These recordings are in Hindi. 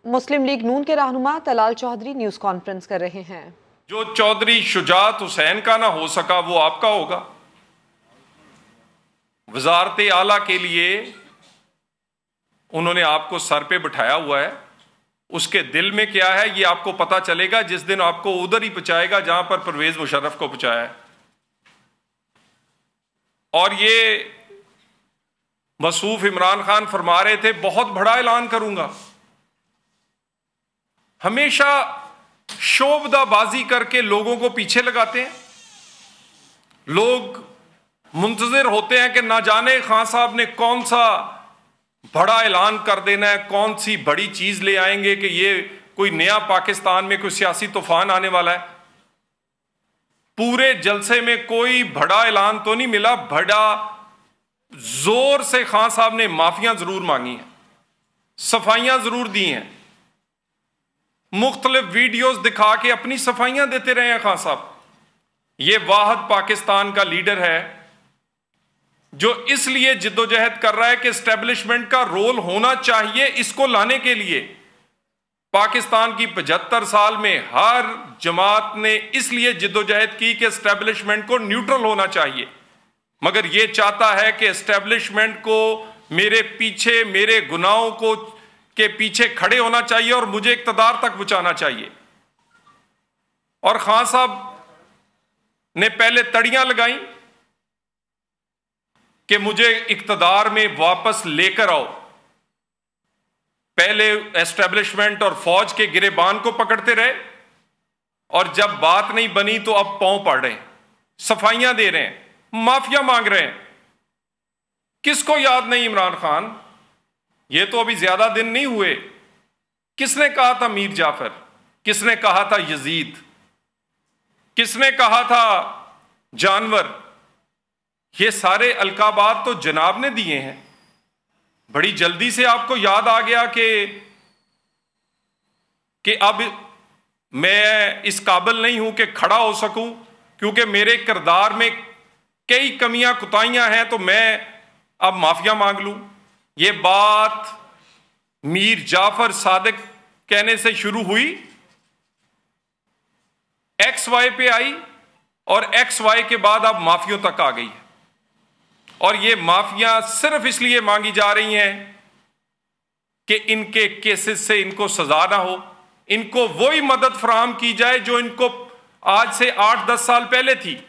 मुस्लिम लीग नून के रहनुमा तलाल चौधरी न्यूज कॉन्फ्रेंस कर रहे हैं। जो चौधरी शुजात हुसैन का ना हो सका वो आपका होगा। वजारत आला के लिए उन्होंने आपको सर पे बिठाया हुआ है। उसके दिल में क्या है ये आपको पता चलेगा जिस दिन आपको उधर ही पहुंचाएगा जहां पर परवेज मुशर्रफ को पहुंचाया है। और ये मसूफ इमरान खान फरमा रहे थे बहुत बड़ा ऐलान करूंगा। हमेशा शोबदाबाजी करके लोगों को पीछे लगाते हैं। लोग मुंतजिर होते हैं कि ना जाने खान साहब ने कौन सा बड़ा ऐलान कर देना है, कौन सी बड़ी चीज ले आएंगे कि ये कोई नया पाकिस्तान में कोई सियासी तूफान आने वाला है। पूरे जलसे में कोई बड़ा ऐलान तो नहीं मिला। बड़ा जोर से खान साहब ने माफियां जरूर मांगी हैं, सफाइयां जरूर दी हैं, मुख्तलिफ वीडियोस दिखा के अपनी सफाइयां देते रहे हैं खान साहब। ये वाहिद पाकिस्तान का लीडर है जो इसलिए जिद्दोजहद कर रहा है कि एस्टेब्लिशमेंट का रोल होना चाहिए। इसको लाने के लिए पाकिस्तान की 75 साल में हर जमात ने इसलिए जिद्दोजहद की कि एस्टेब्लिशमेंट को न्यूट्रल होना चाहिए। मगर यह चाहता है कि एस्टेब्लिशमेंट को मेरे पीछे, मेरे गुनाहों को के पीछे खड़े होना चाहिए और मुझे इक्तदार तक पहुंचाना चाहिए। और खान साहब ने पहले तड़ियां लगाई कि मुझे इक्तदार में वापस लेकर आओ। पहले एस्टेब्लिशमेंट और फौज के गिरेबान को पकड़ते रहे और जब बात नहीं बनी तो अब पांव पड़ रहे हैं, सफाइयां दे रहे हैं, माफिया मांग रहे हैं। किसको याद नहीं इमरान खान? ये तो अभी ज्यादा दिन नहीं हुए। किसने कहा था मीर जाफर? किसने कहा था यजीद? किसने कहा था जानवर? ये सारे अलकाबात तो जनाब ने दिए हैं। बड़ी जल्दी से आपको याद आ गया कि अब मैं इस काबिल नहीं हूं कि खड़ा हो सकूं क्योंकि मेरे किरदार में कई कमियां कुताहियां हैं, तो मैं अब माफिया मांग लूं। ये बात मीर जाफर सादिक कहने से शुरू हुई, एक्स वाई पे आई और एक्स वाई के बाद अब माफियों तक आ गई है। और ये माफिया सिर्फ इसलिए मांगी जा रही हैं कि इनके केसेस से इनको सजा ना हो, इनको वही मदद फराहम की जाए जो इनको आज से 8-10 साल पहले थी।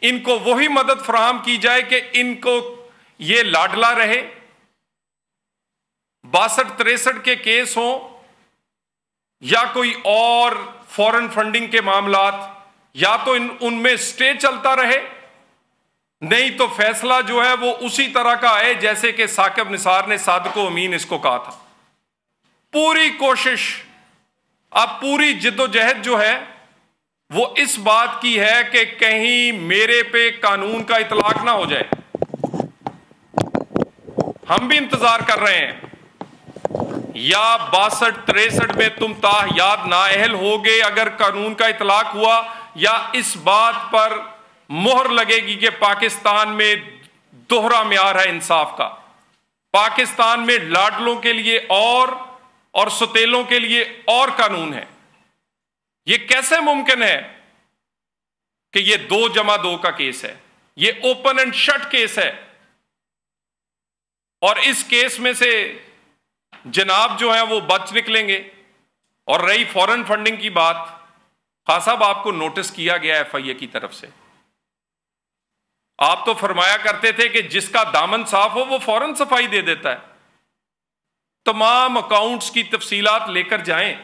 इनको वही मदद फराहम की जाए कि इनको ये लाडला रहे। 62-63 के केस हों या कोई और फॉरेन फंडिंग के मामलात, या तो उनमें स्टे चलता रहे, नहीं तो फैसला जो है वो उसी तरह का आए जैसे कि साकिब निसार ने सादको अमीन इसको कहा था। पूरी कोशिश, अब पूरी जिद्दोजहद जो है वो इस बात की है कि कहीं मेरे पे कानून का इतलाक ना हो जाए। हम भी इंतजार कर रहे हैं। या 62-63 में तुम ताहयात नाअहल हो गए अगर कानून का इतलाक हुआ, या इस बात पर मोहर लगेगी कि पाकिस्तान में दोहरा म्यार है इंसाफ का। पाकिस्तान में लाडलों के लिए और सतेलों के लिए और कानून है। यह कैसे मुमकिन है कि यह 2+2 का केस है? यह ओपन एंड शट केस है। और इस केस में से जनाब जो है वो बच निकलेंगे। और रही फॉरेन फंडिंग की बात, खान साहब आपको नोटिस किया गया एफआईए की तरफ से। आप तो फरमाया करते थे कि जिसका दामन साफ हो वो फौरन सफाई दे देता है। तमाम अकाउंट्स की तफसीलात लेकर जाएं।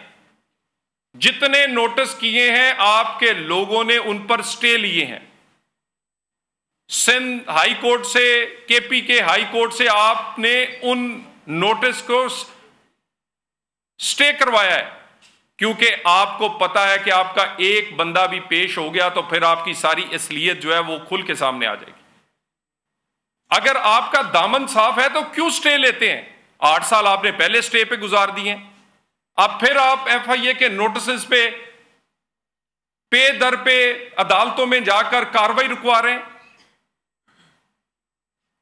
जितने नोटिस किए हैं आपके लोगों ने उन पर स्टे लिए हैं। सिंध हाई कोर्ट से, केपी के हाई कोर्ट से आपने उन नोटिस को स्टे करवाया है, क्योंकि आपको पता है कि आपका एक बंदा भी पेश हो गया तो फिर आपकी सारी असलियत जो है वो खुल के सामने आ जाएगी। अगर आपका दामन साफ है तो क्यों स्टे लेते हैं? 8 साल आपने पहले स्टे पे गुजार दिए, अब फिर आप एफआईए के नोटिस पे दर पे अदालतों में जाकर कार्रवाई रुकवा रहे हैं।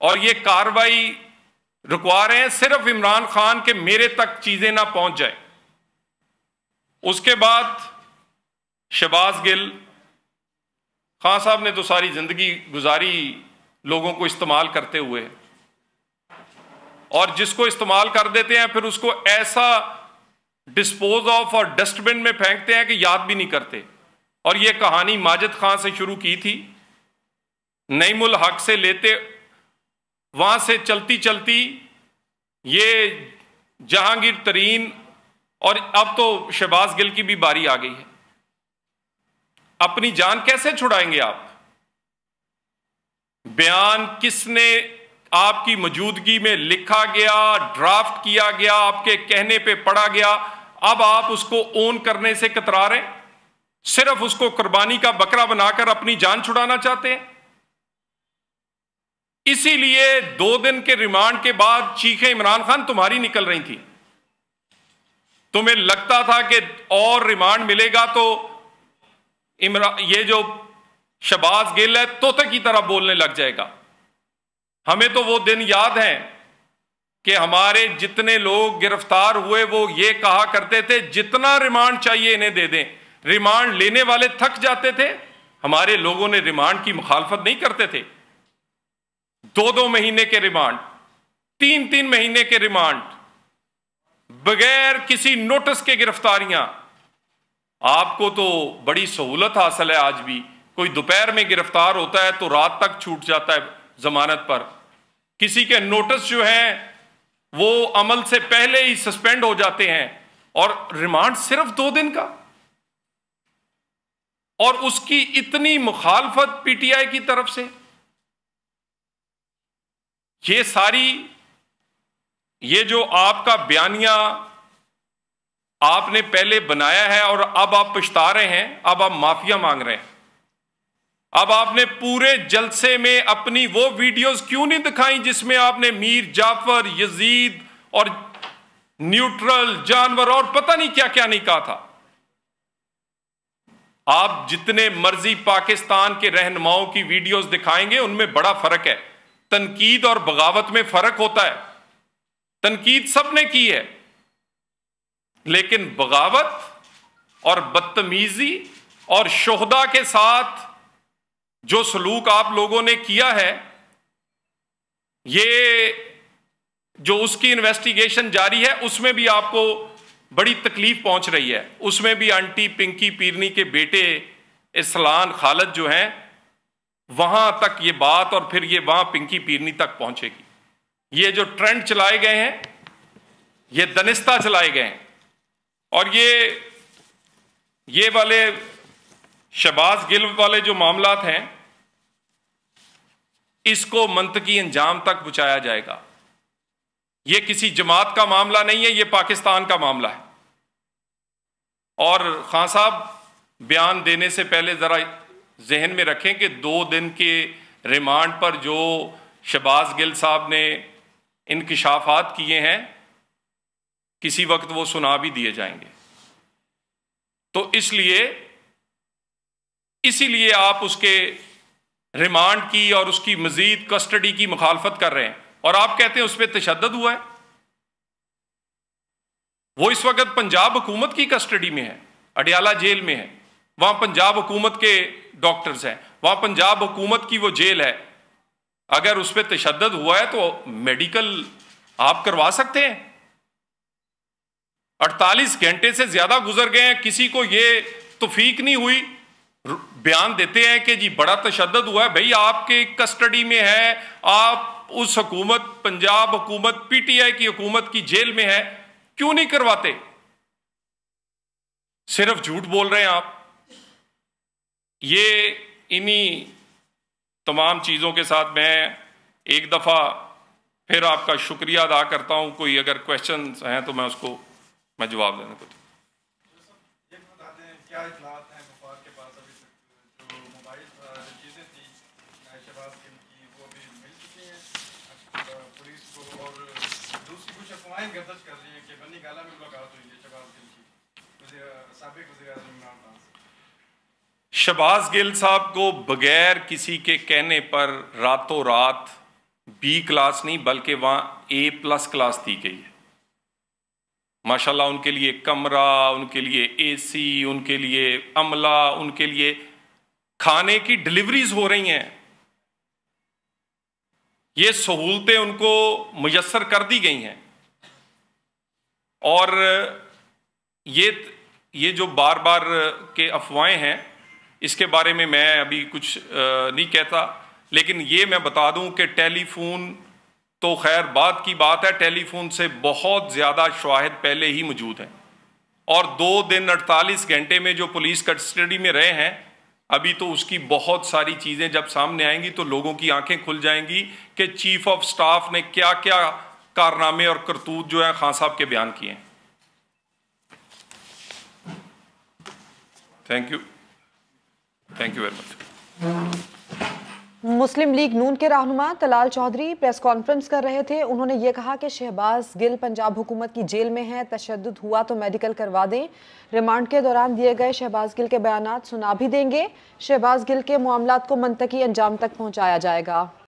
और ये कार्रवाई रुकवा रहे हैं सिर्फ इमरान खान के मेरे तक चीजें ना पहुंच जाए। उसके बाद शहबाज गिल खान साहब ने तो सारी जिंदगी गुजारी लोगों को इस्तेमाल करते हुए, और जिसको इस्तेमाल कर देते हैं फिर उसको ऐसा डिस्पोज ऑफ और डस्टबिन में फेंकते हैं कि याद भी नहीं करते। और यह कहानी माजिद खान से शुरू की थी, नईमुल हक से लेते, वहां से चलती चलती ये जहांगीर तरीन, और अब तो शहबाज गिल की भी बारी आ गई है। अपनी जान कैसे छुड़ाएंगे आप? बयान किसने आपकी मौजूदगी में लिखा गया, ड्राफ्ट किया गया, आपके कहने पे पढ़ा गया, अब आप उसको ओन करने से कतरा रहे हैं, सिर्फ उसको कुर्बानी का बकरा बनाकर अपनी जान छुड़ाना चाहते हैं। इसीलिए 2 दिन के रिमांड के बाद चीखें इमरान खान तुम्हारी निकल रही थी। तुम्हें लगता था कि और रिमांड मिलेगा तो ये जो शहबाज गिल है तोते की तरह बोलने लग जाएगा। हमें तो वो दिन याद है कि हमारे जितने लोग गिरफ्तार हुए वो ये कहा करते थे जितना रिमांड चाहिए इन्हें दे दें। रिमांड लेने वाले थक जाते थे। हमारे लोगों ने रिमांड की मुखालफत नहीं करते थे। 2-2 महीने के रिमांड, 3-3 महीने के रिमांड, बगैर किसी नोटिस के गिरफ्तारियां। आपको तो बड़ी सहूलत हासिल है। आज भी कोई दोपहर में गिरफ्तार होता है तो रात तक छूट जाता है जमानत पर। किसी के नोटिस जो हैं वो अमल से पहले ही सस्पेंड हो जाते हैं, और रिमांड सिर्फ 2 दिन का। और उसकी इतनी मुखालफत पीटीआई की तरफ से। ये जो आपका बयानिया आपने पहले बनाया है और अब आप पछता रहे हैं, अब आप माफिया मांग रहे हैं। अब आपने पूरे जलसे में अपनी वो वीडियोस क्यों नहीं दिखाई जिसमें आपने मीर जाफर, यजीद और न्यूट्रल जानवर और पता नहीं क्या क्या नहीं कहा था। आप जितने मर्जी पाकिस्तान के रहनुमाओं की वीडियोस दिखाएंगे उनमें बड़ा फर्क है। तनकीद और बगावत में फर्क होता है। तनकीद सबने की है, लेकिन बगावत और बदतमीजी और शोहदा के साथ जो सलूक आप लोगों ने किया है, ये जो उसकी इन्वेस्टिगेशन जारी है उसमें भी आपको बड़ी तकलीफ पहुंच रही है। उसमें भी आंटी पिंकी पीरनी के बेटे इस्लान खालिद जो हैं, वहां तक ये बात और फिर ये वहां पिंकी पीरनी तक पहुंचेगी। ये जो ट्रेंड चलाए गए हैं, ये दनिस्ता चलाए गए हैं, और ये वाले शहबाज गिल वाले जो मामलात हैं, इसको मंतकी अंजाम तक पहुंचाया जाएगा। ये किसी जमात का मामला नहीं है, ये पाकिस्तान का मामला है। और खान साहब बयान देने से पहले जरा जहन में रखें कि 2 दिन के रिमांड पर जो शहबाज गिल साहब ने इंकिशाफात किए हैं, किसी वक्त वो सुना भी दिए जाएंगे। तो इसीलिए आप उसके रिमांड की और उसकी मजीद कस्टडी की मुखालफत कर रहे हैं, और आप कहते हैं उस पर तशद्दुद हुआ है। वो इस वक्त पंजाब हुकूमत की कस्टडी में है, अडियाला जेल में है। वहां पंजाब हुकूमत के डॉक्टर्स हैं, वहां पंजाब हुकूमत की वो जेल है। अगर उस पर तशद्दुद हुआ है तो मेडिकल आप करवा सकते हैं। 48 घंटे से ज्यादा गुजर गए हैं, किसी को ये तौफीक नहीं हुई। बयान देते हैं कि जी बड़ा तशद्दुद हुआ है। भाई आपके कस्टडी में है, आप उस हुकूमत, पंजाब हुकूमत, पीटीआई की हुकूमत की जेल में है, क्यों नहीं करवाते? सिर्फ झूठ बोल रहे हैं आप। ये इन्हीं तमाम चीजों के साथ मैं एक दफा फिर आपका शुक्रिया अदा करता हूं। कोई अगर क्वेश्चन हैं तो मैं जवाब देने को। क्या इत्तलात हैं वफाक के पास अभी तक? जो मोबाइल चीज़ें थी शहबाज गिल की, वो अभी मिल चुकी हैं पुलिस को, और दूसरी कुछ अफवाहें गर्दिश कर रही हैं कि बनी गाला में मुलाकात हुई है शहबाज गिल की साबिक वज़ीर-ए-आज़म इमरान खान से। शहबाज गिल साहब को बगैर किसी के कहने पर रातों रात बी क्लास नहीं बल्कि वहां A+ क्लास दी गई है। माशाल्लाह उनके लिए कमरा, उनके लिए AC, उनके लिए अमला, उनके लिए खाने की डिलीवरीज हो रही हैं। ये सहूलतें उनको मुयस्सर कर दी गई हैं। और ये जो बार बार के अफवाहें हैं, इसके बारे में मैं अभी कुछ नहीं कहता, लेकिन ये मैं बता दूं कि टेलीफोन तो खैर बाद की बात है, टेलीफोन से बहुत ज़्यादा शवाहिद पहले ही मौजूद हैं। और 2 दिन 48 घंटे में जो पुलिस कस्टडी में रहे हैं, अभी तो उसकी बहुत सारी चीज़ें जब सामने आएंगी तो लोगों की आंखें खुल जाएंगी कि चीफ ऑफ स्टाफ ने क्या क्या कारनामे और करतूत जो है खान साहब के बयान किए हैं। Thank you very much. Muslim League Noon के रहनुमा तलाल चौधरी प्रेस कॉन्फ्रेंस कर रहे थे। उन्होंने ये कहा कि शहबाज गिल पंजाब हुकूमत की जेल में है, तशद्दुद हुआ तो मेडिकल करवा दें। रिमांड के दौरान दिए गए शहबाज गिल के बयानात सुना भी देंगे। शहबाज गिल के मामलात को मंतकी अंजाम तक पहुंचाया जाएगा।